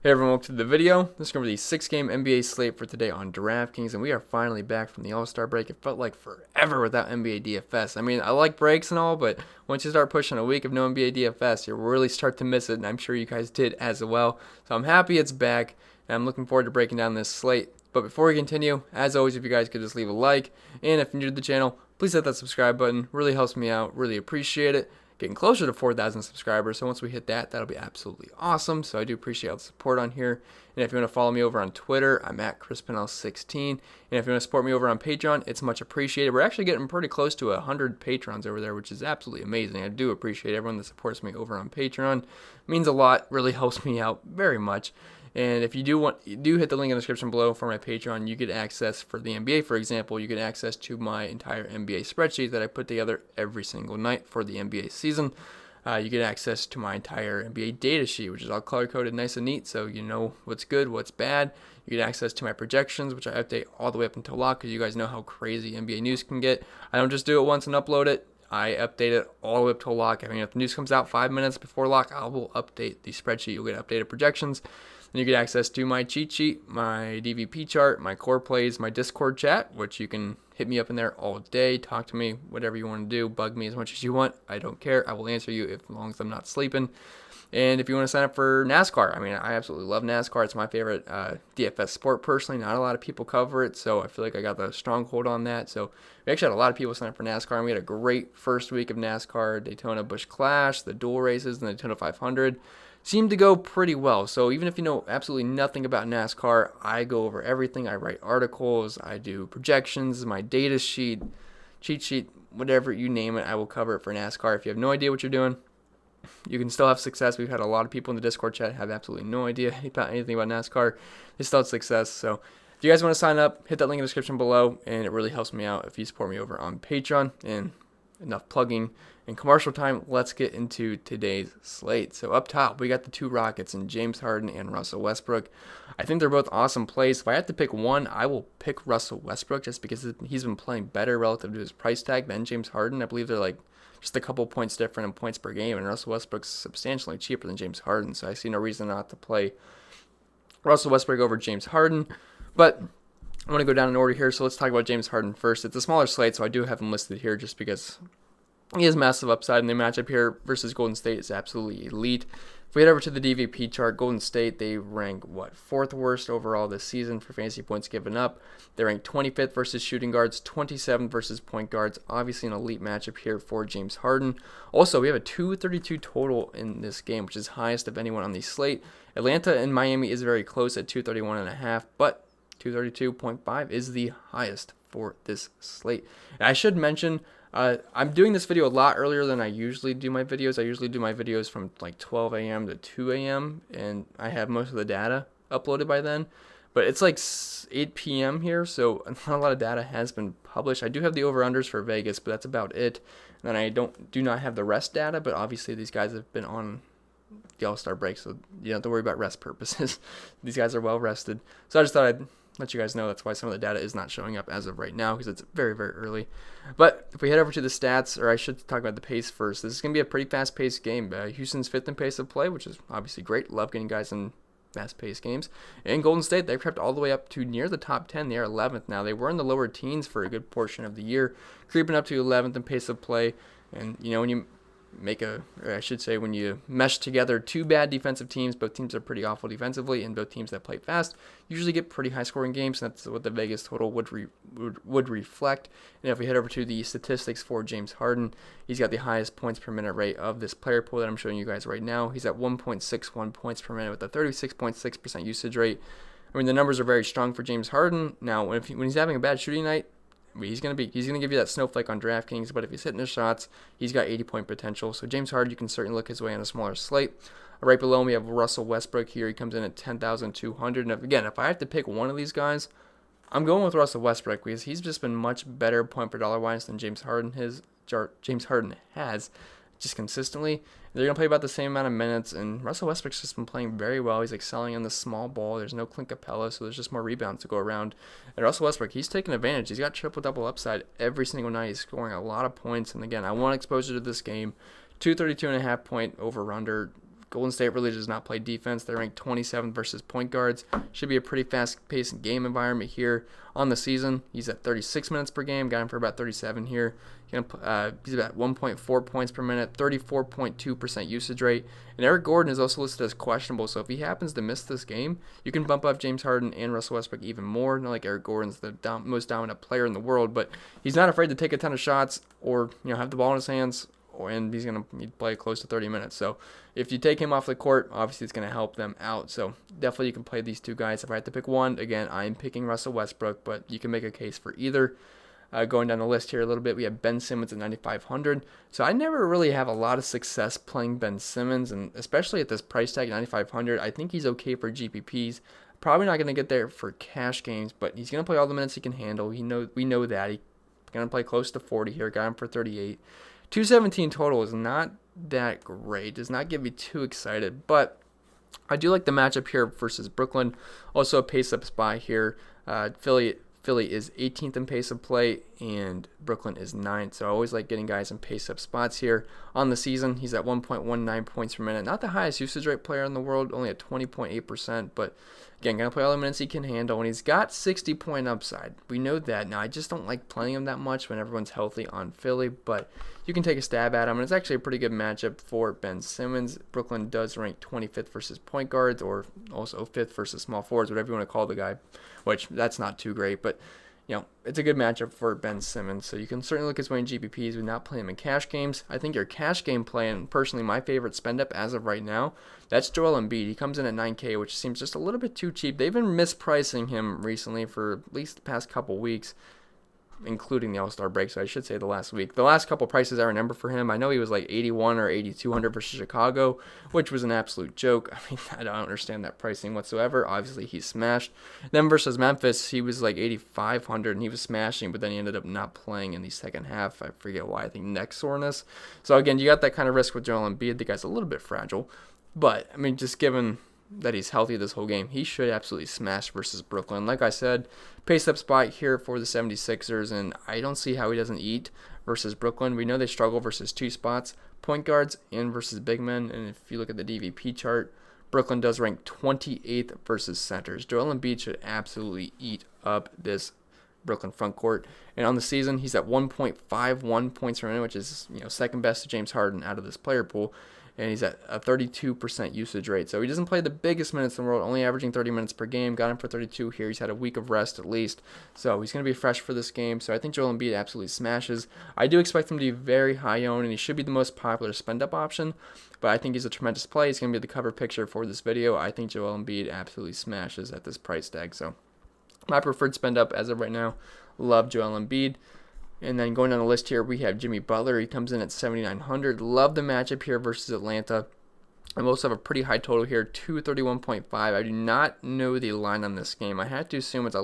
Hey everyone, welcome to the video. This is going to be the 6-game NBA slate for today on Draftkings, and we are finally back from the All-Star break. It felt like forever without NBA DFS. I mean, I like breaks and all, but once you start pushing a week of no NBA DFS, you really start to miss it, and I'm sure you guys did as well. So I'm happy it's back, and I'm looking forward to breaking down this slate. But before we continue, as always, if you guys could just leave a like, and if you're new to the channel, please hit that subscribe button. Really helps me out. Really appreciate it. Getting closer to 4,000 subscribers, so once we hit that, that'll be absolutely awesome. So I do appreciate all the support on here. And if you want to follow me over on Twitter, I'm at Pennell16. And if you want to support me over on Patreon, it's much appreciated. We're actually getting pretty close to 100 patrons over there, which is absolutely amazing. I do appreciate everyone that supports me over on Patreon. It means a lot, really helps me out very much. And if you do hit the link in the description below for my Patreon, you get access for the NBA, for example. You get access to my entire NBA spreadsheet that I put together every single night for the NBA season. You get access to my entire NBA data sheet, which is all color-coded, nice and neat, so you know what's good, what's bad. You get access to my projections, which I update all the way up until lock, because you guys know how crazy NBA news can get. I don't just do it once and upload it. I update it all the way up to lock. I mean, if the news comes out 5 minutes before lock, I will update the spreadsheet. You'll get updated projections. Then you get access to my cheat sheet, my DVP chart, my core plays, my Discord chat, which you can hit me up in there all day, talk to me, whatever you want to do, bug me as much as you want. I don't care. I will answer you as long as I'm not sleeping. And if you want to sign up for NASCAR, I mean, I absolutely love NASCAR. It's my favorite DFS sport personally. Not a lot of people cover it, so I feel like I got the stronghold on that. So we actually had a lot of people sign up for NASCAR, and we had a great first week of NASCAR, Daytona Busch Clash, the dual races, and the Daytona 500. Seemed to go pretty well. So even if you know absolutely nothing about NASCAR, I go over everything. I write articles, I do projections, my data sheet, cheat sheet, whatever you name it, I will cover it for NASCAR. If you have no idea what you're doing, you can still have success. We've had a lot of people in the Discord chat have absolutely no idea about anything about NASCAR. They still had success. So if you guys want to sign up, hit that link in the description below, and it really helps me out if you support me over on Patreon. And enough plugging and commercial time. Let's get into today's slate. So up top, we got the two Rockets and James Harden and Russell Westbrook. I think they're both awesome plays. If I have to pick one, I will pick Russell Westbrook just because he's been playing better relative to his price tag than James Harden. I believe they're like just a couple points different in points per game, and Russell Westbrook's substantially cheaper than James Harden, so I see no reason not to play Russell Westbrook over James Harden. But I want to go down in order here, so let's talk about James Harden first. It's a smaller slate, so I do have him listed here just because he has massive upside, and the matchup here versus Golden State is absolutely elite. If we head over to the DVP chart, Golden State, they rank, fourth worst overall this season for fantasy points given up. They rank 25th versus shooting guards, 27th versus point guards. Obviously an elite matchup here for James Harden. Also, we have a 232 total in this game, which is highest of anyone on the slate. Atlanta and Miami is very close at 231.5, but 232.5 is the highest for this slate. And I should mention, I'm doing this video a lot earlier than I usually do my videos. I usually do my videos from like 12 a.m. to 2 a.m. and I have most of the data uploaded by then. But it's like 8 p.m. here, so not a lot of data has been published. I do have the over-unders for Vegas, but that's about it. And then I do not have the rest data, but obviously these guys have been on the All-Star break, so you don't have to worry about rest purposes. These guys are well rested. So I just thought I'd let you guys know that's why some of the data is not showing up as of right now, because it's very, very early. But if we head over to the stats, or I should talk about the pace first, this is going to be a pretty fast-paced game. Houston's fifth in pace of play, which is obviously great. Love getting guys in fast-paced games. And Golden State, they've crept all the way up to near the top 10. They are 11th now. They were in the lower teens for a good portion of the year, creeping up to 11th in pace of play. And, you know, when you when you mesh together two bad defensive teams, both teams are pretty awful defensively, and both teams that play fast usually get pretty high scoring games, and that's what the Vegas total would reflect. And if we head over to the statistics for James Harden, he's got the highest points per minute rate of this player pool that I'm showing you guys right now. He's at 1.61 points per minute with a 36.6% usage rate. I mean, the numbers are very strong for James Harden. Now, when he's having a bad shooting night, he's gonna give you that snowflake on DraftKings, but if he's hitting his shots, he's got 80-point potential. So James Harden, you can certainly look his way on a smaller slate. Right below him, we have Russell Westbrook here. He comes in at 10,200. And if I have to pick one of these guys, I'm going with Russell Westbrook because he's just been much better point per dollar wise than James Harden has just consistently. They're going to play about the same amount of minutes, and Russell Westbrook's just been playing very well. He's excelling on the small ball. There's no Clint Capella, so there's just more rebounds to go around. And Russell Westbrook, he's taking advantage. He's got triple-double upside every single night. He's scoring a lot of points, and again, I want exposure to this game. 232.5 point over-under, Golden State really does not play defense. They're ranked 27th versus point guards. Should be a pretty fast-paced game environment here on the season. He's at 36 minutes per game. Got him for about 37 here. He's about 1.4 points per minute, 34.2% usage rate. And Eric Gordon is also listed as questionable. So if he happens to miss this game, you can bump up James Harden and Russell Westbrook even more. Not like Eric Gordon's the most dominant player in the world, but he's not afraid to take a ton of shots or have the ball in his hands. And he's going to play close to 30 minutes. So if you take him off the court, obviously it's going to help them out. So definitely you can play these two guys. If I had to pick one, again, I'm picking Russell Westbrook, but you can make a case for either. Going down the list here a little bit, we have Ben Simmons at 9,500. So I never really have a lot of success playing Ben Simmons, and especially at this price tag, 9,500. I think he's okay for GPPs. Probably not going to get there for cash games, but he's going to play all the minutes he can handle. We know that. He's going to play close to 40 here. Got him for 38. 217 total is not that great. Does not get me too excited, but I do like the matchup here versus Brooklyn. Also a pace-up spot here. Philly is 18th in pace of play, and Brooklyn is 9th. So I always like getting guys in pace-up spots here. On the season, he's at 1.19 points per minute. Not the highest usage rate player in the world, only at 20.8%, but again, going to play all the minutes he can handle, and he's got 60-point upside. We know that. Now, I just don't like playing him that much when everyone's healthy on Philly, but you can take a stab at him, and it's actually a pretty good matchup for Ben Simmons. Brooklyn does rank 25th versus point guards, or also 5th versus small forwards, whatever you want to call the guy, which that's not too great, but it's a good matchup for Ben Simmons. So you can certainly look his way in GPPs with not playing him in cash games. I think your cash game play, and personally my favorite spend up as of right now, that's Joel Embiid. He comes in at 9K, which seems just a little bit too cheap. They've been mispricing him recently for at least the past couple weeks, including the All-Star break, so I should say the last week. The last couple prices I remember for him, I know he was like 81 or 8,200 versus Chicago, which was an absolute joke. I mean, I don't understand that pricing whatsoever. Obviously, he's smashed. Then versus Memphis, he was like 8,500, and he was smashing, but then he ended up not playing in the second half. I forget why. I think neck soreness. So again, you got that kind of risk with Joel Embiid. The guy's a little bit fragile, but I mean, just given that he's healthy this whole game, he should absolutely smash versus Brooklyn. Like I said, pace-up spot here for the 76ers, and I don't see how he doesn't eat versus Brooklyn. We know they struggle versus two spots, point guards and versus big men, and if you look at the DVP chart, Brooklyn does rank 28th versus centers. Joel Embiid should absolutely eat up this Brooklyn front court, and on the season, he's at 1.51 points per minute, which is second best to James Harden out of this player pool. And he's at a 32% usage rate. So he doesn't play the biggest minutes in the world, only averaging 30 minutes per game. Got him for 32 here. He's had a week of rest at least. So he's going to be fresh for this game. So I think Joel Embiid absolutely smashes. I do expect him to be very high owned, and he should be the most popular spend-up option. But I think he's a tremendous play. He's going to be the cover picture for this video. I think Joel Embiid absolutely smashes at this price tag. So my preferred spend-up as of right now, love Joel Embiid. And then going down the list here, we have Jimmy Butler. He comes in at 7,900. Love the matchup here versus Atlanta. I also have a pretty high total here, 231.5. I do not know the line on this game. I had to assume it's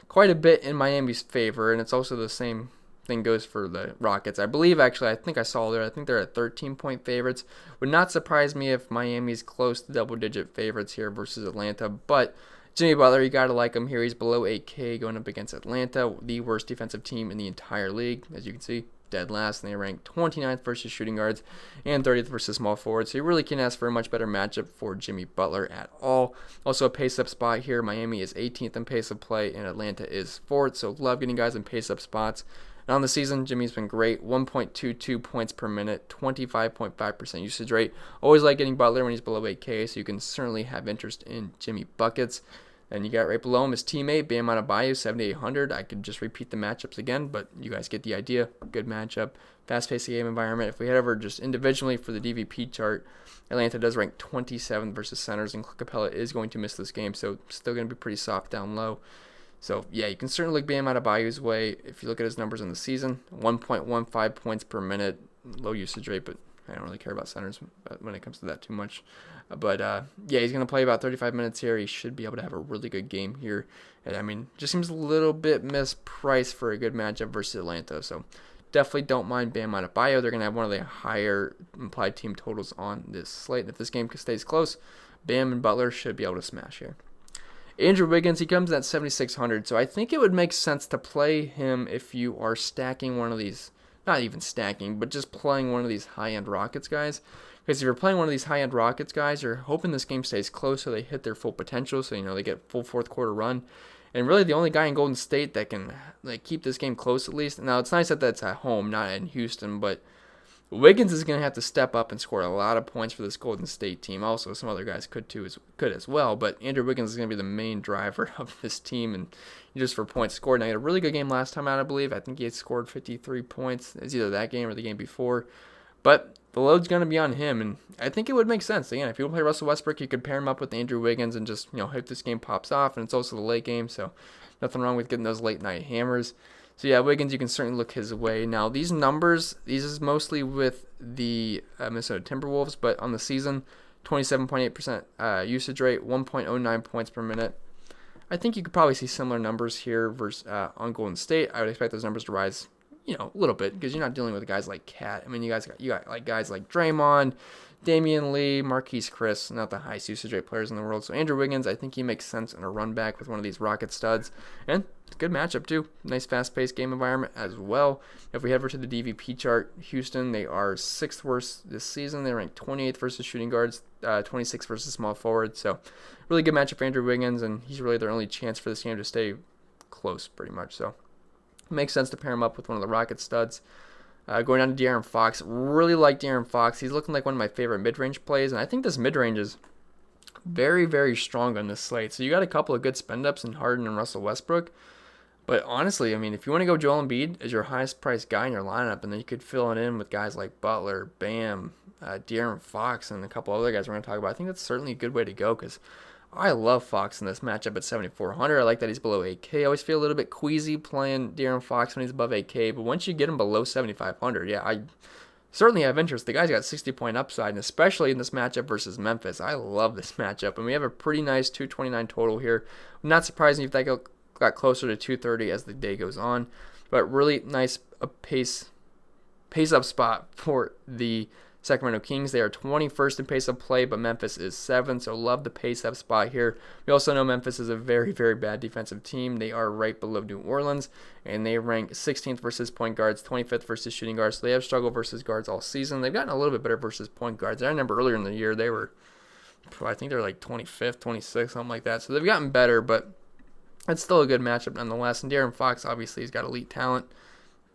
quite a bit in Miami's favor, and it's also the same thing goes for the Rockets. I believe, actually, I think I saw there, I think they're at 13-point favorites. Would not surprise me if Miami's close to double-digit favorites here versus Atlanta, but Jimmy Butler, you got to like him here. He's below 8K going up against Atlanta, the worst defensive team in the entire league. As you can see, dead last, and they rank 29th versus shooting guards and 30th versus small forwards. So you really can't ask for a much better matchup for Jimmy Butler at all. Also a pace-up spot here. Miami is 18th in pace of play, and Atlanta is 4th. So love getting guys in pace-up spots. And on the season, Jimmy's been great. 1.22 points per minute, 25.5% usage rate. Always like getting Butler when he's below 8K, so you can certainly have interest in Jimmy buckets. And you got right below him his teammate, Bam Adebayo, 7,800. I could just repeat the matchups again, but you guys get the idea. Good matchup. Fast-paced game environment. If we head over just individually for the DVP chart, Atlanta does rank 27th versus centers, and Clint Capella is going to miss this game, so still going to be pretty soft down low. So, yeah, you can certainly look Bam Adebayo's way. If you look at his numbers in the season, 1.15 points per minute, low usage rate, but I don't really care about centers when it comes to that too much. But, yeah, he's going to play about 35 minutes here. He should be able to have a really good game here. And, I mean, just seems a little bit mispriced for a good matchup versus Atlanta. So, definitely don't mind Bam Adebayo. They're going to have one of the higher implied team totals on this slate. And if this game stays close, Bam and Butler should be able to smash here. Andrew Wiggins, he comes at 7,600. So, I think it would make sense to play him if you are stacking one of these. Not even stacking, but just playing one of these high-end Rockets guys. Because if you're playing one of these high-end Rockets guys, you're hoping this game stays close so they hit their full potential, so they get full fourth quarter run. And really the only guy in Golden State that can keep this game close at least. Now it's nice that that's at home, not in Houston, but Wiggins is going to have to step up and score a lot of points for this Golden State team. Also, some other guys could as well, but Andrew Wiggins is going to be the main driver of this team, and just for points scored. Now, he had a really good game last time out, I believe. I think he had scored 53 points. It's either that game or the game before. But the load's going to be on him, and I think it would make sense. Again, if you play Russell Westbrook, you could pair him up with Andrew Wiggins and just, if this game pops off, and it's also the late game, so nothing wrong with getting those late-night hammers. So, yeah, Wiggins, you can certainly look his way. Now, these numbers, these is mostly with the Minnesota Timberwolves, but on the season, 27.8% usage rate, 1.09 points per minute. I think you could probably see similar numbers here versus on Golden State. I would expect those numbers to rise, a little bit, because you're not dealing with guys like Cat. I mean, you got like guys like Draymond, Damian Lee, Marquise Chris, not the highest usage rate players in the world. So Andrew Wiggins, I think he makes sense in a run back with one of these Rocket studs. And it's a good matchup too. Nice fast-paced game environment as well. If we head over to the DVP chart, Houston, they are 6th worst this season. They rank 28th versus shooting guards, 26th versus small forward. So really good matchup for Andrew Wiggins, and he's really their only chance for this game to stay close pretty much. So it makes sense to pair him up with one of the Rocket studs. Going down to De'Aaron Fox, really like De'Aaron Fox. He's looking like one of my favorite mid-range plays, and I think this mid-range is very, very strong on this slate. So you got a couple of good spend-ups in Harden and Russell Westbrook. But honestly, I mean, if you want to go Joel Embiid as your highest-priced guy in your lineup, and then you could fill it in with guys like Butler, Bam, De'Aaron Fox, and a couple other guys we're going to talk about, I think that's certainly a good way to go because I love Fox in this matchup at 7,400. I like that he's below 8K. I always feel a little bit queasy playing De'Aaron Fox when he's above 8K, but once you get him below 7,500, yeah, I certainly have interest. The guy's got 60-point upside, and especially in this matchup versus Memphis. I love this matchup, and we have a pretty nice 229 total here. Not surprising if that got closer to 230 as the day goes on, but really nice pace-up spot for the Sacramento Kings. They are 21st in pace of play, but Memphis is 7th, so love the pace-up spot here. We also know Memphis is a very, very bad defensive team. They are right below New Orleans, and they rank 16th versus point guards, 25th versus shooting guards, so they have struggled versus guards all season. They've gotten a little bit better versus point guards. I remember earlier in the year, I think they were like 25th, 26th, something like that, so they've gotten better, but it's still a good matchup nonetheless, and De'Aaron Fox, obviously, he's got elite talent.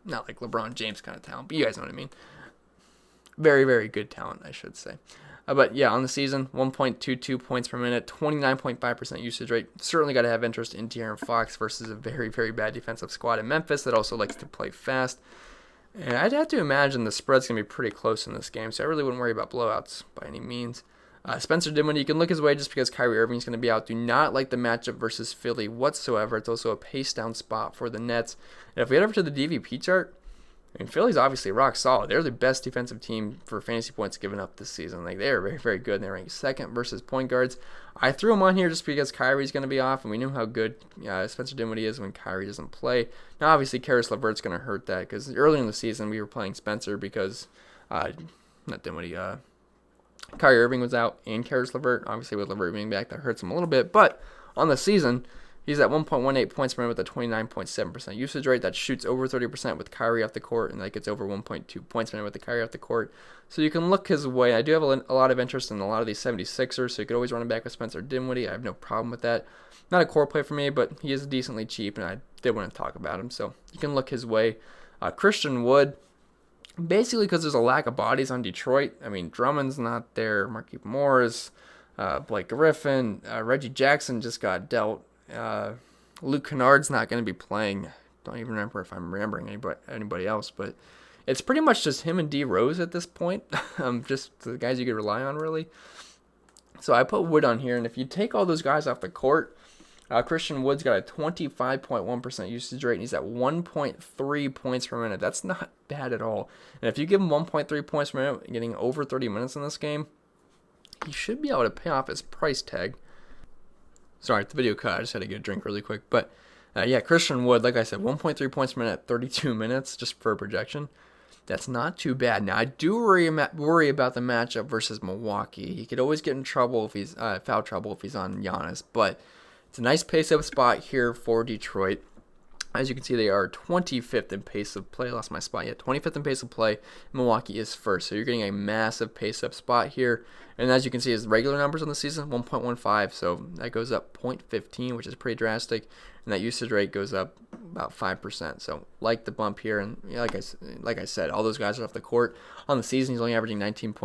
Not like LeBron James kind of talent, but you guys know what I mean. Very, very good talent, I should say. But yeah, on the season, 1.22 points per minute, 29.5% usage rate. Certainly got to have interest in De'Aaron Fox versus a very, very bad defensive squad in Memphis that also likes to play fast. And I'd have to imagine the spread's going to be pretty close in this game, so I really wouldn't worry about blowouts by any means. Spencer Dinwiddie, you can look his way just because Kyrie Irving's going to be out. Do not like the matchup versus Philly whatsoever. It's also a pace-down spot for the Nets. And if we head over to the DVP chart, I mean, Philly's obviously rock solid. They're the best defensive team for fantasy points given up this season. They are very, very good. They're ranked 2nd versus point guards. I threw them on here just because Kyrie's going to be off, and we knew how good Spencer Dinwiddie is when Kyrie doesn't play. Now, obviously, Karis LeVert's going to hurt that because earlier in the season we were playing Spencer because, Kyrie Irving was out and Karis LeVert. Obviously, with LeVert being back, that hurts him a little bit. But on the season, he's at 1.18 points per minute with a 29.7% usage rate. That shoots over 30% with Kyrie off the court, and that gets over 1.2 points per minute with the Kyrie off the court. So you can look his way. I do have a lot of interest in a lot of these 76ers, so you could always run him back with Spencer Dinwiddie. I have no problem with that. Not a core play for me, but he is decently cheap, and I did want to talk about him. So you can look his way. Christian Wood, basically because there's a lack of bodies on Detroit. I mean, Drummond's not there. Markieff Morris, Blake Griffin, Reggie Jackson just got dealt. Luke Kennard's not going to be playing. Don't even remember if I'm remembering anybody else, but it's pretty much just him and D Rose at this point. Just the guys you could rely on, really. So I put Wood on here, and if you take all those guys off the court, Christian Wood's got a 25.1% usage rate, and he's at 1.3 points per minute. That's not bad at all. And if you give him 1.3 points per minute, getting over 30 minutes in this game, he should be able to pay off his price tag. Sorry, the video cut. I just had to get a drink really quick. But, Christian Wood, like I said, 1.3 points per minute at 32 minutes, just for a projection. That's not too bad. Now, I do worry about the matchup versus Milwaukee. He could always get in trouble if he's foul trouble if he's on Giannis. But it's a nice pace-up spot here for Detroit. As you can see, they are 25th in pace of play. Lost my spot yet. 25th in pace of play. Milwaukee is first. So you're getting a massive pace up spot here. And as you can see, his regular numbers on the season, 1.15. So that goes up 0.15, which is pretty drastic. And that usage rate goes up about 5%. So like the bump here. And like I said, all those guys are off the court. On the season, he's only averaging 19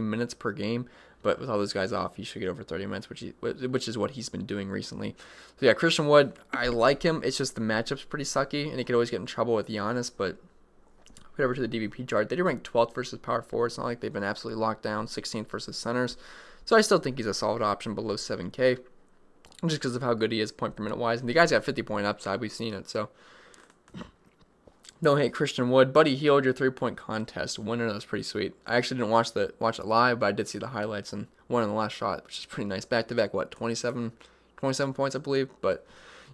minutes per game. But with all those guys off, he should get over 30 minutes, which is what he's been doing recently. So yeah, Christian Wood, I like him. It's just the matchup's pretty sucky, and he could always get in trouble with Giannis. But put over to the DVP chart, they do rank 12th versus power forward. It's not like they've been absolutely locked down. 16th versus centers. So I still think he's a solid option below 7K, just because of how good he is point per minute wise. And the guy's got 50-point upside. We've seen it. So don't hate Christian Wood. Buddy Hield, your 3-point contest winner. That was pretty sweet. I actually didn't watch it live, but I did see the highlights and won in the last shot, which is pretty nice. Back-to-back, 27 points, I believe. But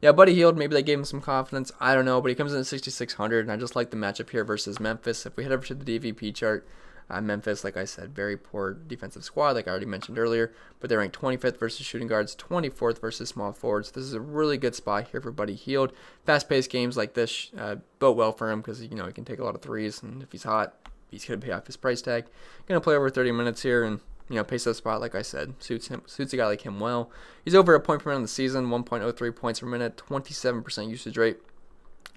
yeah, Buddy Hield, maybe they gave him some confidence. I don't know, but he comes in at 6,600, and I just like the matchup here versus Memphis. If we head over to the DVP chart, Memphis, like I said, very poor defensive squad, like I already mentioned earlier, but they rank 25th versus shooting guards, 24th versus small forwards. This is a really good spot here for Buddy Hield. Fast-paced games like this bode well for him because he can take a lot of threes, and if he's hot, he's going to pay off his price tag. Going to play over 30 minutes here, and pace that spot, like I said, suits a guy like him well. He's over a point per minute on the season, 1.03 points per minute, 27% usage rate.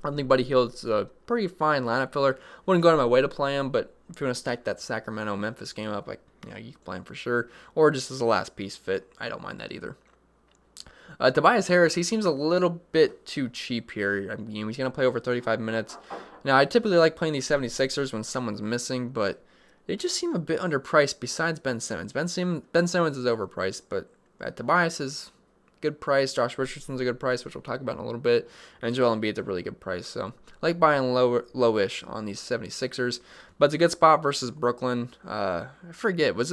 I think Buddy Hield's a pretty fine lineup filler. Wouldn't go out of my way to play him, but if you want to stack that Sacramento-Memphis game up, you can play him for sure. Or just as a last piece fit, I don't mind that either. Tobias Harris, he seems a little bit too cheap here. He's going to play over 35 minutes. Now, I typically like playing these 76ers when someone's missing, but they just seem a bit underpriced besides Ben Simmons. Ben Simmons is overpriced, but Tobias is good price. Josh Richardson's a good price, which we'll talk about in a little bit. And Joel Embiid's a really good price. So I like buying lowish on these 76ers. But it's a good spot versus Brooklyn. I forget, was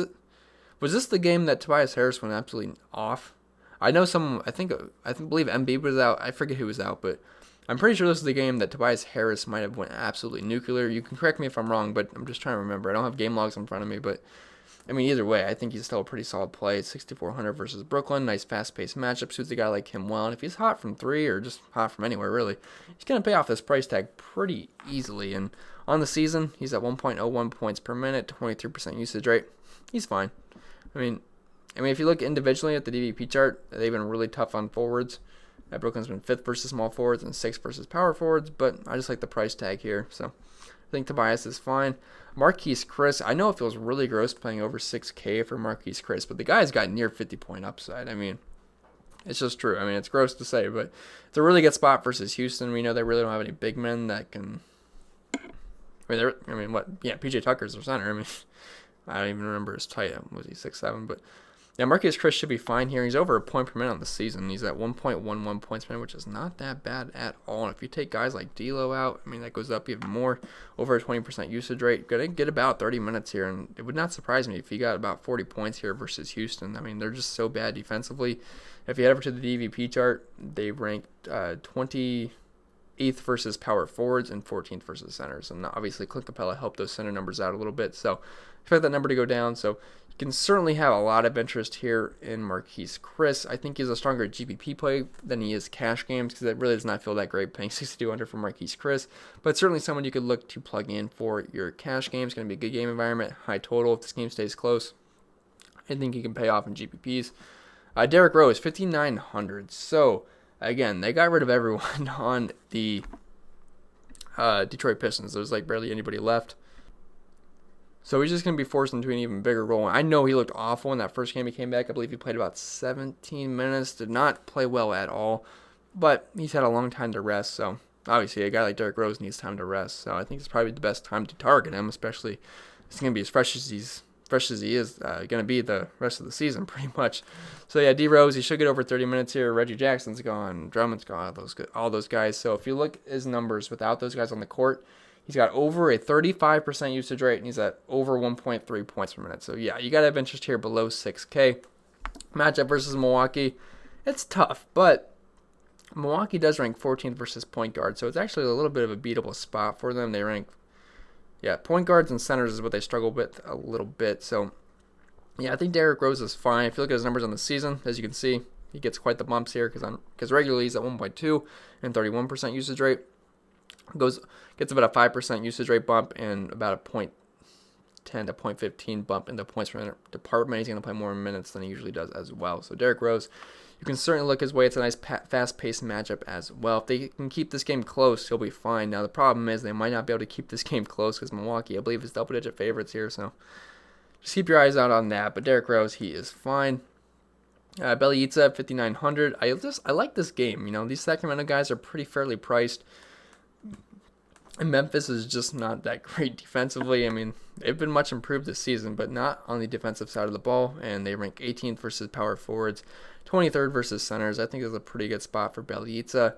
this the game that Tobias Harris went absolutely off? I know I believe Embiid was out. I forget who was out, but I'm pretty sure this is the game that Tobias Harris might have went absolutely nuclear. You can correct me if I'm wrong, but I'm just trying to remember. I don't have game logs in front of me, but either way, I think he's still a pretty solid play. 6,400 versus Brooklyn. Nice fast-paced matchup. Suits a guy like him well. And if he's hot from three or just hot from anywhere, really, he's going to pay off this price tag pretty easily. And on the season, he's at 1.01 points per minute, 23% usage rate. He's fine. If you look individually at the DVP chart, they've been really tough on forwards. Brooklyn's been 5th versus small forwards and 6th versus power forwards, but I just like the price tag here. So I think Tobias is fine. Marquise Chris, I know it feels really gross playing over 6K for Marquise Chris, but the guy's got near 50-point upside. It's just true. It's gross to say, but it's a really good spot versus Houston. We know they really don't have any big men that can. PJ Tucker's their center. I don't even remember his height. Was he 6'7"? But yeah, Marquise Chris should be fine here. He's over a point per minute on the season. He's at 1.11 points per minute, which is not that bad at all. And if you take guys like D'Lo out, that goes up even more. Over a 20% usage rate. Going to get about 30 minutes here, and it would not surprise me if he got about 40 points here versus Houston. They're just so bad defensively. If you head over to the DVP chart, they ranked 28th versus power forwards and 14th versus centers. And obviously, Clint Capella helped those center numbers out a little bit. So expect that number to go down. So you can certainly have a lot of interest here in Marquise Chris. I think he's a stronger GPP play than he is cash games because it really does not feel that great paying 6,200 for Marquise Chris. But certainly someone you could look to plug in for your cash games. It's going to be a good game environment, high total. If this game stays close, I think he can pay off in GPPs. Derrick Rose, 5,900. So again, they got rid of everyone on the Detroit Pistons. There's barely anybody left. So he's just going to be forced into an even bigger role. I know he looked awful in that first game he came back. I believe he played about 17 minutes. Did not play well at all. But he's had a long time to rest. So obviously a guy like Derrick Rose needs time to rest. So I think it's probably the best time to target him, especially it's going to be as fresh as he is going to be the rest of the season pretty much. So yeah, D Rose, he should get over 30 minutes here. Reggie Jackson's gone, Drummond's gone, all those guys. So if you look at his numbers without those guys on the court, he's got over a 35% usage rate, and he's at over 1.3 points per minute. So yeah, you got to have interest here below 6K. Matchup versus Milwaukee, it's tough, but Milwaukee does rank 14th versus point guard, so it's actually a little bit of a beatable spot for them. They rank point guards and centers is what they struggle with a little bit. So, yeah, I think Derrick Rose is fine. If you look at his numbers on the season, as you can see, he gets quite the bumps here because regularly he's at 1.2 and 31% usage rate. Gets about a 5% usage rate bump and about a 0.10 to 0.15 bump in the points per minute department. He's going to play more minutes than he usually does as well. So Derrick Rose, you can certainly look his way. It's a nice fast-paced matchup as well. If they can keep this game close, he'll be fine. Now the problem is they might not be able to keep this game close because Milwaukee, I believe, is double-digit favorites here. So just keep your eyes out on that. But Derrick Rose, he is fine. Bjelica at 5,900. I like this game. You know, these Sacramento guys are pretty fairly priced. And Memphis is just not that great defensively. I mean, they've been much improved this season, but not on the defensive side of the ball. And they rank 18th versus power forwards, 23rd versus centers. I think that's a pretty good spot for Bjelica.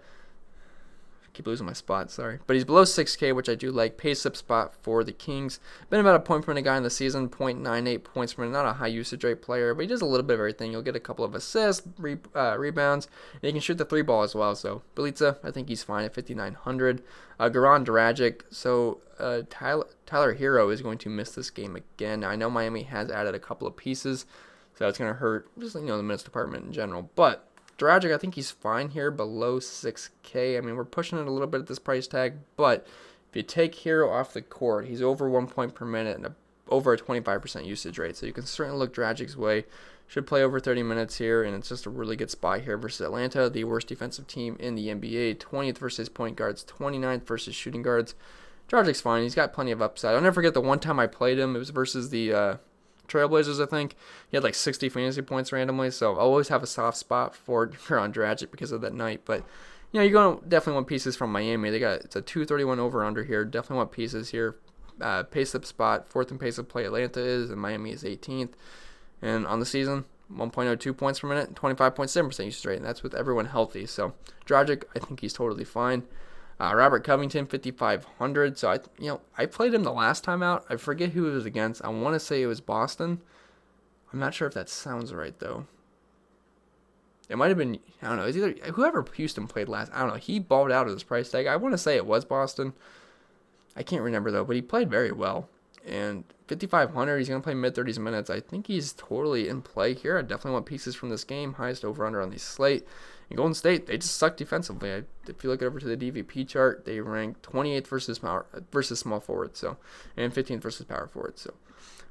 Keep losing my spot, sorry. But he's below 6K, which I do like. Pace-up spot for the Kings. Been about a point per minute guy in the season, 0.98 points per minute. Not a high usage rate player, but he does a little bit of everything. You'll get a couple of assists, rebounds, and he can shoot the three ball as well. So Bjelica, I think he's fine at 5,900. Goran Dragic. So Tyler Hero is going to miss this game again. Now, I know Miami has added a couple of pieces, so it's going to hurt just the minutes department in general. But Dragic, I think he's fine here, below 6K. I mean, we're pushing it a little bit at this price tag, but if you take Hero off the court, he's over 1 point per minute and over a 25% usage rate. So you can certainly look Dragic's way. Should play over 30 minutes here, and it's just a really good spot here versus Atlanta, the worst defensive team in the NBA. 20th versus point guards, 29th versus shooting guards. Dragic's fine. He's got plenty of upside. I'll never forget the one time I played him. It was versus the Trailblazers, I think. He had like 60 fantasy points randomly, so I'll always have a soft spot for Goran Dragic because of that night. But you're going to definitely want pieces from Miami. It's a 231 over under here. Definitely want pieces here. Pace up spot, fourth in pace of play Atlanta is, and Miami is 18th. And on the season, 1.02 points per minute, 25.7% usage rate, and that's with everyone healthy. So Dragic, I think he's totally fine. Robert Covington, 5,500. So I played him the last time out. I forget who it was against. I want to say it was Boston. I'm not sure if that sounds right though. It might have been, I don't know. It's either whoever Houston played last. I don't know. He balled out at his price tag. I want to say it was Boston. I can't remember though, but he played very well. And 5,500, he's going to play mid-30s minutes. I think he's totally in play here. I definitely want pieces from this game. Highest over-under on the slate. And Golden State, they just suck defensively. If you look over to the DVP chart, they rank 28th versus small forward, and 15th versus power forward. So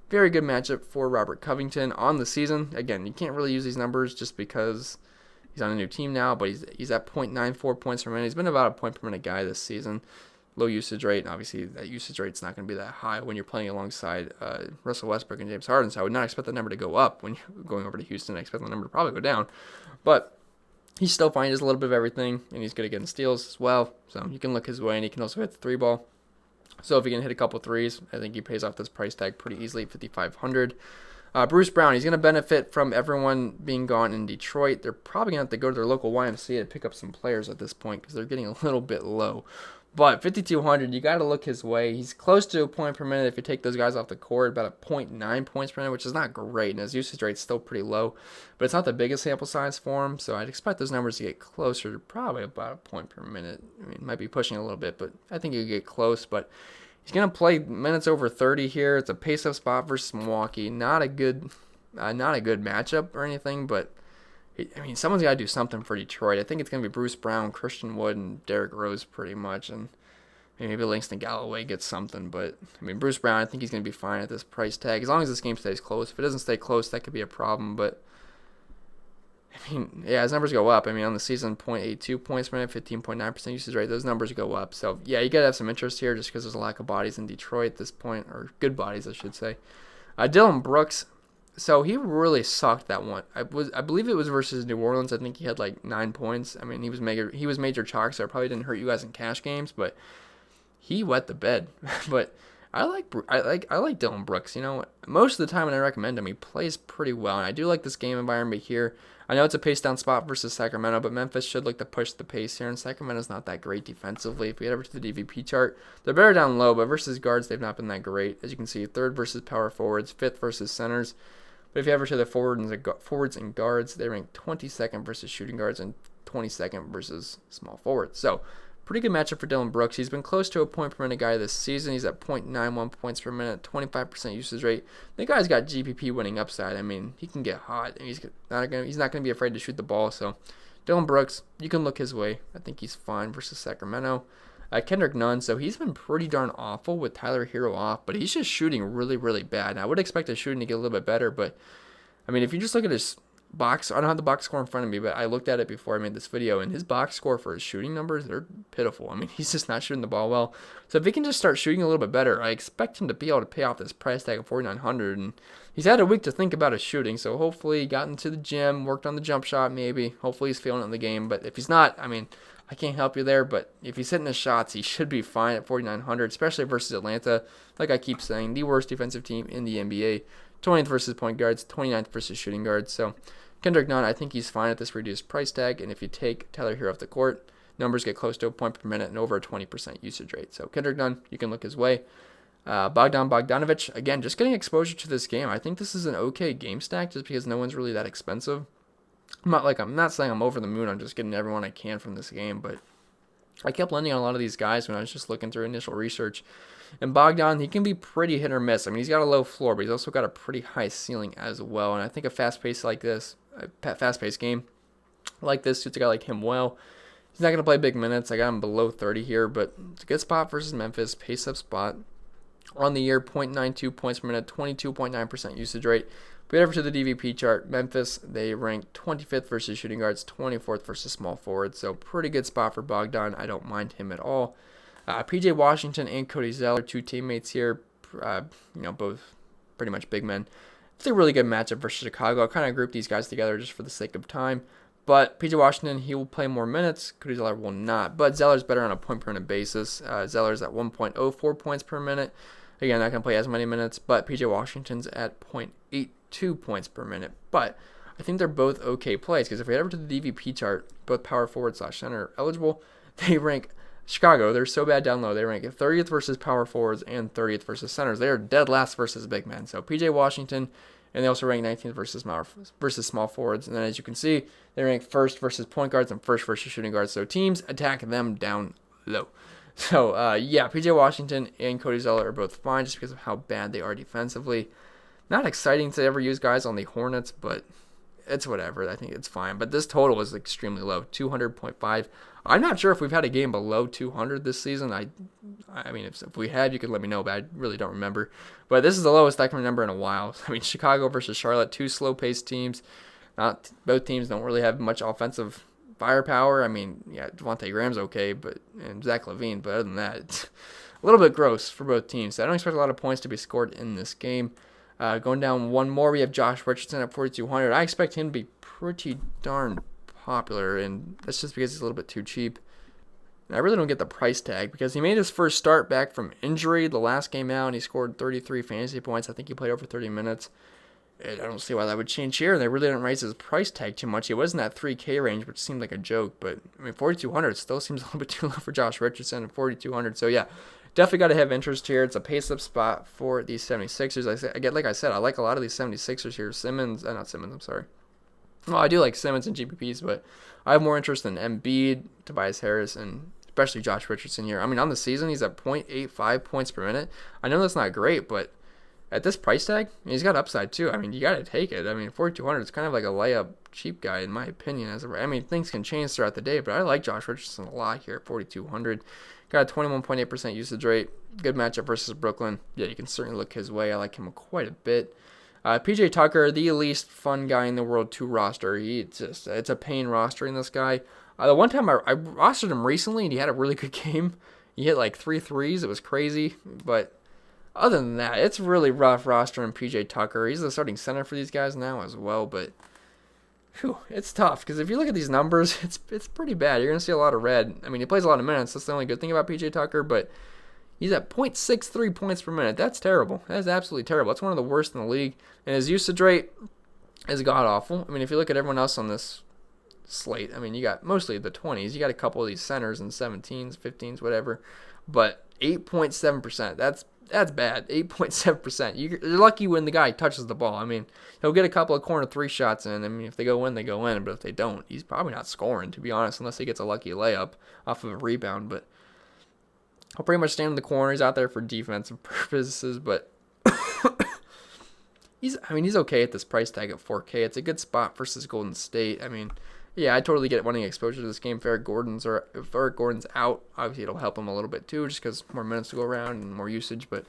very good matchup for Robert Covington on the season. Again, you can't really use these numbers just because he's on a new team now, but he's at 0.94 points per minute. He's been about a point per minute guy this season. Low usage rate, and obviously that usage rate's not going to be that high when you're playing alongside Russell Westbrook and James Harden, so I would not expect the number to go up when you're going over to Houston. I expect the number to probably go down, but he's still fine. He does a little bit of everything, and he's good at getting steals as well, so you can look his way, and he can also hit the three ball. So if he can hit a couple threes, I think he pays off this price tag pretty easily, 5,500. Bruce Brown, he's going to benefit from everyone being gone in Detroit. They're probably going to have to go to their local YMCA to pick up some players at this point because they're getting a little bit low. But 5,200, you got to look his way. He's close to a point per minute if you take those guys off the court, about a 0.9 points per minute, which is not great, and his usage rate's still pretty low. But it's not the biggest sample size for him, so I'd expect those numbers to get closer to probably about a point per minute. I mean, it might be pushing a little bit, but I think you get close. But he's going to play minutes over 30 here. It's a pace-up spot versus Milwaukee. Not a good matchup or anything, but I mean, someone's got to do something for Detroit. I think it's going to be Bruce Brown, Christian Wood, and Derrick Rose pretty much. And maybe Langston Galloway gets something. But, I mean, Bruce Brown, I think he's going to be fine at this price tag. As long as this game stays close. If it doesn't stay close, that could be a problem. But, I mean, yeah, his numbers go up. I mean, on the season, 0.82 points per minute, 15.9% usage rate. Those numbers go up. So, yeah, you got to have some interest here just because there's a lack of bodies in Detroit at this point. Or good bodies, I should say. Dylan Brooks. So he really sucked that one. I believe it was versus New Orleans. I think he had like 9 points. I mean, he was major chalk, so it probably didn't hurt you guys in cash games, but he wet the bed. But I like Dylan Brooks. You know, most of the time when I recommend him, he plays pretty well, and I do like this game environment here. I know it's a pace down spot versus Sacramento, but Memphis should look to push the pace here, and Sacramento's not that great defensively. If we head over to the DVP chart, they're better down low, but versus guards, they've not been that great. As you can see, third versus power forwards, fifth versus centers. But if you ever to the forwards and guards, they rank 22nd versus shooting guards and 22nd versus small forwards. So Pretty good matchup for Dillon Brooks. He's been close to a point per minute guy this season. He's at 0.91 points per minute, 25% usage rate. The guy's got GPP winning upside. I mean, he can get hot, and he's not gonna be afraid to shoot the ball. So, Dillon Brooks, you can look his way. I think he's fine versus Sacramento. Kendrick Nunn, so he's been pretty darn awful with Tyler Hero off, but he's just shooting really, really bad. And I would expect his shooting to get a little bit better, but I mean, if you just look at his box, I don't have the box score in front of me, but I looked at it before I made this video, and his box score for his shooting numbers, they're pitiful. I mean, he's just not shooting the ball well. So if he can just start shooting a little bit better, I expect him to be able to pay off this price tag of $4,900, and he's had a week to think about his shooting, so hopefully he got into the gym, worked on the jump shot maybe. Hopefully he's feeling it in the game, but if he's not, I mean, I can't help you there, but if he's hitting his shots, he should be fine at $4,900, especially versus Atlanta. Like I keep saying, the worst defensive team in the NBA. 20th versus point guards, 29th versus shooting guards. So Kendrick Nunn, I think he's fine at this reduced price tag. And if you take Tyler Hero off the court, numbers get close to a point per minute and over a 20% usage rate. So Kendrick Nunn, you can look his way. Bogdanovic, again, just getting exposure to this game. I think this is an okay game stack just because no one's really that expensive. I'm not saying I'm over the moon. I'm just getting everyone I can from this game, but I kept landing on a lot of these guys when I was just looking through initial research. And Bogdan, he can be pretty hit or miss. I mean, he's got a low floor, but he's also got a pretty high ceiling as well. And I think a fast-paced game like this suits a guy like him well. He's not going to play big minutes. I got him below 30 here, but it's a good spot versus Memphis. Pace-up spot. On the year, 0.92 points per minute, 22.9% usage rate. But over to the DVP chart, Memphis, they rank 25th versus shooting guards, 24th versus small forwards. So pretty good spot for Bogdan. I don't mind him at all. PJ Washington and Cody Zeller, two teammates here, both pretty much big men. It's a really good matchup versus Chicago. I kind of grouped these guys together just for the sake of time. But PJ Washington, he will play more minutes. Cody Zeller will not. But Zeller's better on a point per minute basis. Zeller's at 1.04 points per minute. Again, not going to play as many minutes. But PJ Washington's at 0.82 points per minute. But I think they're both okay plays because if we head over to the DVP chart, both power forward / center are eligible. They rank Chicago, they're so bad down low. They rank 30th versus power forwards and 30th versus centers. They are dead last versus big men. So PJ Washington, and they also rank 19th versus small forwards. And then as you can see, they rank first versus point guards and first versus shooting guards. So teams attack them down low. So PJ Washington and Cody Zeller are both fine just because of how bad they are defensively. Not exciting to ever use guys on the Hornets, but it's whatever. I think it's fine. But this total is extremely low, 200.5. I'm not sure if we've had a game below 200 this season. I mean, if we had, you could let me know, but I really don't remember. But this is the lowest I can remember in a while. I mean, Chicago versus Charlotte, two slow-paced teams. Both teams don't really have much offensive firepower. I mean, yeah, Devontae Graham's okay, and Zach LaVine, but other than that, it's a little bit gross for both teams. So I don't expect a lot of points to be scored in this game. Going down one more, we have Josh Richardson at 4,200. I expect him to be pretty darn popular, and that's just because he's a little bit too cheap. And I really don't get the price tag because he made his first start back from injury the last game out, and he scored 33 fantasy points. I think he played over 30 minutes. And I don't see why that would change here. They really didn't raise his price tag too much. He was in that 3K range, which seemed like a joke, but I mean, 4,200 still seems a little bit too low for Josh Richardson at 4,200. So yeah, definitely got to have interest here. It's a pace-up spot for these 76ers. Like I said, I like a lot of these 76ers here. Well, I do like Simmons and GPPs, but I have more interest in Embiid, Tobias Harris, and especially Josh Richardson here. I mean, on the season, he's at 0.85 points per minute. I know that's not great, but at this price tag, he's got upside too. I mean, you got to take it. I mean, 4,200 is kind of like a layup cheap guy, in my opinion. I mean, things can change throughout the day, but I like Josh Richardson a lot here at 4,200. Got a 21.8% usage rate. Good matchup versus Brooklyn. Yeah, you can certainly look his way. I like him quite a bit. PJ Tucker, the least fun guy in the world to roster. It's a pain rostering this guy. The one time I rostered him recently, and he had a really good game. He hit like 3 threes. It was crazy. But other than that, it's really rough rostering PJ Tucker. He's the starting center for these guys now as well. But it's tough because if you look at these numbers, it's pretty bad. You're going to see a lot of red. I mean, he plays a lot of minutes. That's the only good thing about PJ Tucker. But he's at 0.63 points per minute. That's terrible. That is absolutely terrible. That's one of the worst in the league. And his usage rate is god-awful. I mean, if you look at everyone else on this slate, I mean, you got mostly the 20s. You got a couple of these centers and 17s, 15s, whatever. But 8.7%. That's That's bad. 8.7%. You're lucky when the guy touches the ball. I mean, he'll get a couple of corner 3 shots in. I mean, if they go in, they go in. But if they don't, he's probably not scoring, to be honest, unless he gets a lucky layup off of a rebound. But he'll pretty much stand in the corner. He's out there for defensive purposes. But he's okay at this price tag at 4K. It's a good spot versus Golden State. I mean, yeah, I totally get wanting exposure to this game. If Eric Gordon's out, obviously it'll help him a little bit too, just because more minutes to go around and more usage. But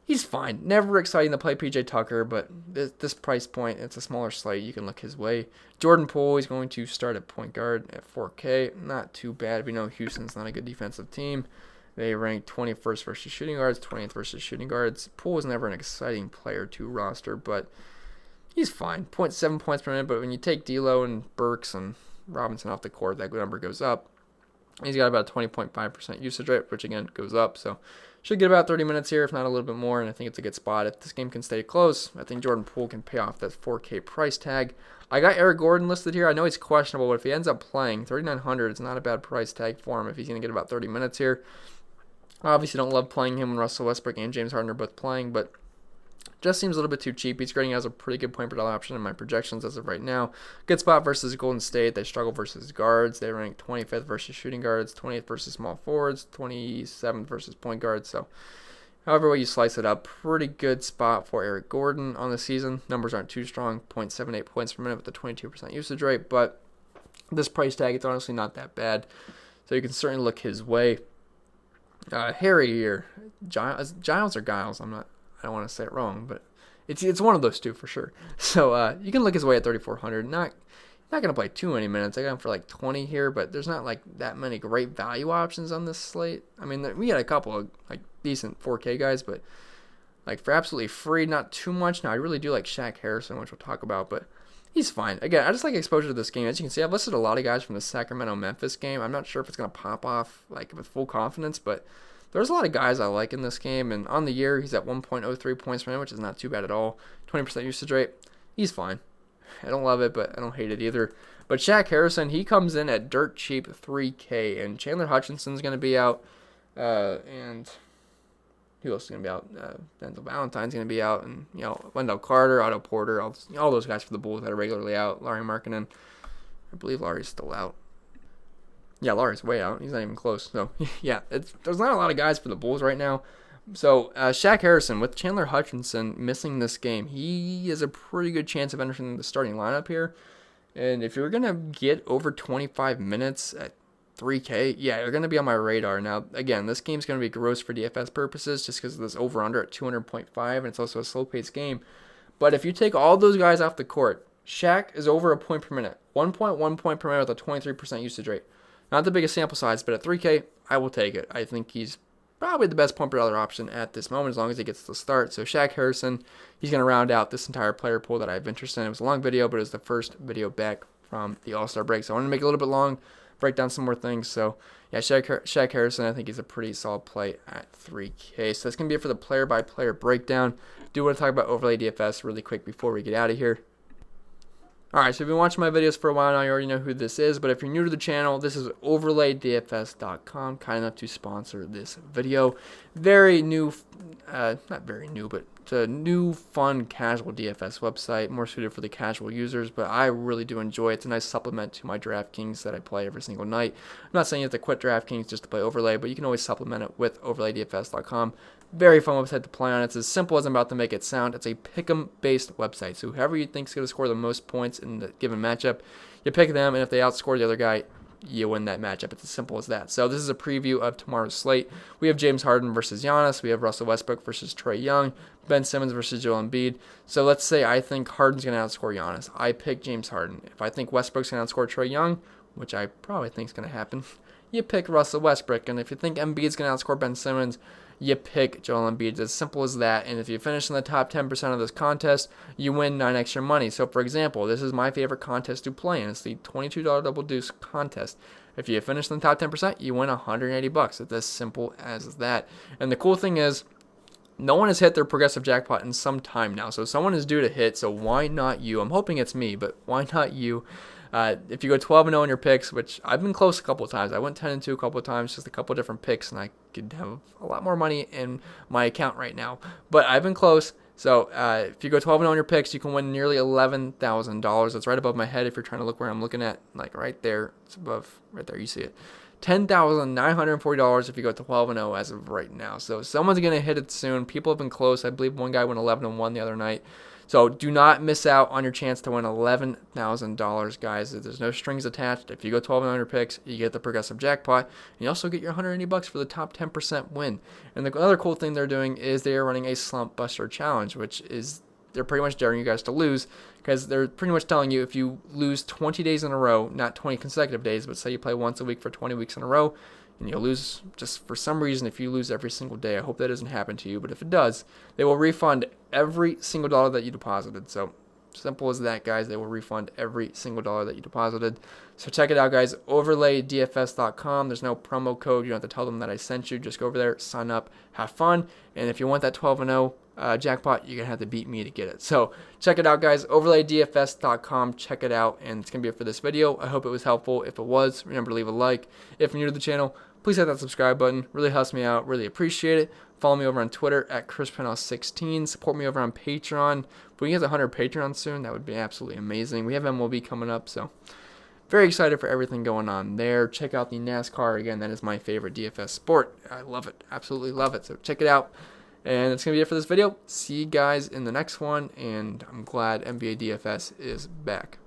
he's fine. Never exciting to play PJ Tucker, but this price point, it's a smaller slate. You can look his way. Jordan Poole, he's going to start at point guard at 4K. Not too bad. We know Houston's not a good defensive team. They rank 21st versus shooting guards, 20th versus shooting guards. Poole was never an exciting player to roster, but he's fine. 0.7 points per minute, but when you take D'Lo and Burks and Robinson off the court, that number goes up. He's got about a 20.5% usage rate, which again goes up. So should get about 30 minutes here, if not a little bit more, and I think it's a good spot. If this game can stay close, I think Jordan Poole can pay off that 4K price tag. I got Eric Gordon listed here. I know he's questionable, but if he ends up playing, 3,900 is not a bad price tag for him if he's going to get about 30 minutes here. I obviously don't love playing him when Russell Westbrook and James Harden are both playing, but just seems a little bit too cheap. He's grading as a pretty good point per dollar option in my projections as of right now. Good spot versus Golden State. They struggle versus guards. They rank 25th versus shooting guards, 20th versus small forwards, 27th versus point guards. So however way you slice it up, pretty good spot for Eric Gordon on the season. Numbers aren't too strong, 0.78 points per minute with a 22% usage rate, but this price tag, it's honestly not that bad. So you can certainly look his way. Harry here, Giles or Giles, I don't want to say it wrong, but it's one of those two for sure. So you can look his way at 3,400. Not going to play too many minutes. I got him for like 20 here, but there's not like that many great value options on this slate. I mean, we had a couple of like decent 4K guys, but like for absolutely free, not too much. Now I really do like Shaq Harrison, which we'll talk about, but he's fine. Again, I just like exposure to this game. As you can see, I've listed a lot of guys from the Sacramento-Memphis game. I'm not sure if it's going to pop off like with full confidence, but there's a lot of guys I like in this game. And on the year, he's at 1.03 points per minute, which is not too bad at all. 20% usage rate. He's fine. I don't love it, but I don't hate it either. But Shaq Harrison, he comes in at dirt cheap 3K. And Chandler Hutchinson's going to be out. And who else is going to be out? Denzel Valentine's going to be out. And, Wendell Carter, Otto Porter, all those guys for the Bulls that are regularly out. Larry Markkinen. I believe Larry's still out. Yeah, Larry's way out. He's not even close. So, yeah, there's not a lot of guys for the Bulls right now. So, Shaq Harrison, with Chandler Hutchinson missing this game, he has a pretty good chance of entering the starting lineup here. And if you're going to get over 25 minutes at 3K, yeah, you're going to be on my radar. Now, again, this game's going to be gross for DFS purposes just because of this over-under at 200.5, and it's also a slow-paced game. But if you take all those guys off the court, Shaq is over a point per minute. 1.1 point per minute with a 23% usage rate. Not the biggest sample size, but at 3K, I will take it. I think he's probably the best point per dollar option at this moment as long as he gets the start. So Shaq Harrison, he's going to round out this entire player pool that I have interest in. It was a long video, but it was the first video back from the All-Star break. So I want to make it a little bit long, break down some more things. So yeah, Shaq Harrison, I think he's a pretty solid play at 3K. So that's going to be it for the player-by-player breakdown. Do want to talk about Overlay DFS really quick before we get out of here. Alright, so if you've been watching my videos for a while now, you already know who this is, but if you're new to the channel, this is OverlayDFS.com, kind enough to sponsor this video. Very new, not very new, but it's a new, fun, casual DFS website, more suited for the casual users, but I really do enjoy it. It's a nice supplement to my Draftkings that I play every single night. I'm not saying you have to quit Draftkings just to play Overlay, but you can always supplement it with OverlayDFS.com. Very fun website to play on. It's as simple as I'm about to make it sound. It's a pick'em-based website. So whoever you think is going to score the most points in the given matchup, you pick them, and if they outscore the other guy, you win that matchup. It's as simple as that. So this is a preview of tomorrow's slate. We have James Harden versus Giannis. We have Russell Westbrook versus Trae Young. Ben Simmons versus Joel Embiid. So let's say I think Harden's going to outscore Giannis. I pick James Harden. If I think Westbrook's going to outscore Trae Young, which I probably think is going to happen, you pick Russell Westbrook. And if you think Embiid's going to outscore Ben Simmons, you pick Joel Embiid. It's as simple as that. And if you finish in the top 10% of this contest, you win 9 extra money. So, for example, this is my favorite contest to play in. It's the $22 Double Deuce contest. If you finish in the top 10%, you win $180. It's as simple as that. And the cool thing is, no one has hit their progressive jackpot in some time now. So someone is due to hit, so why not you? I'm hoping it's me, but why not you? If you go 12-0 in your picks, which I've been close a couple of times, I went 10-2 a couple of times, just a couple of different picks, and I could have a lot more money in my account right now. But I've been close. So if you go 12-0 in your picks, you can win nearly $11,000. That's right above my head if you're trying to look where I'm looking at, like right there. It's above, right there. You see it. $10,940 if you go 12-0 as of right now. So someone's going to hit it soon. People have been close. I believe one guy went 11-1 the other night. So do not miss out on your chance to win $11,000, guys. There's no strings attached. If you go 12-0 on your picks, you get the progressive jackpot, and you also get your $180 for the top 10% win. And the other cool thing they're doing is they are running a slump buster challenge, which is they're pretty much daring you guys to lose, because they're pretty much telling you if you lose 20 days in a row, not 20 consecutive days, but say you play once a week for 20 weeks in a row, and you'll lose just for some reason. If you lose every single day, I hope that doesn't happen to you, but if it does, they will refund every single dollar that you deposited. So simple as that, guys. They will refund every single dollar that you deposited. So check it out, guys. OverlayDFS.com. There's no promo code. You don't have to tell them that I sent you. Just go over there, sign up, have fun, and if you want that 12-0 jackpot, you're going to have to beat me to get it. So check it out, guys. OverlayDFS.com. Check it out, and it's going to be it for this video. I hope it was helpful. If it was, remember to leave a like. If you're new to the channel, please hit that subscribe button. Really helps me out. Really appreciate it. Follow me over on Twitter at ChrisPennell16. Support me over on Patreon. If we get 100 Patreons soon, that would be absolutely amazing. We have MLB coming up, so very excited for everything going on there. Check out the NASCAR. Again, that is my favorite DFS sport. I love it. Absolutely love it. So check it out. And that's going to be it for this video. See you guys in the next one, and I'm glad NBA DFS is back.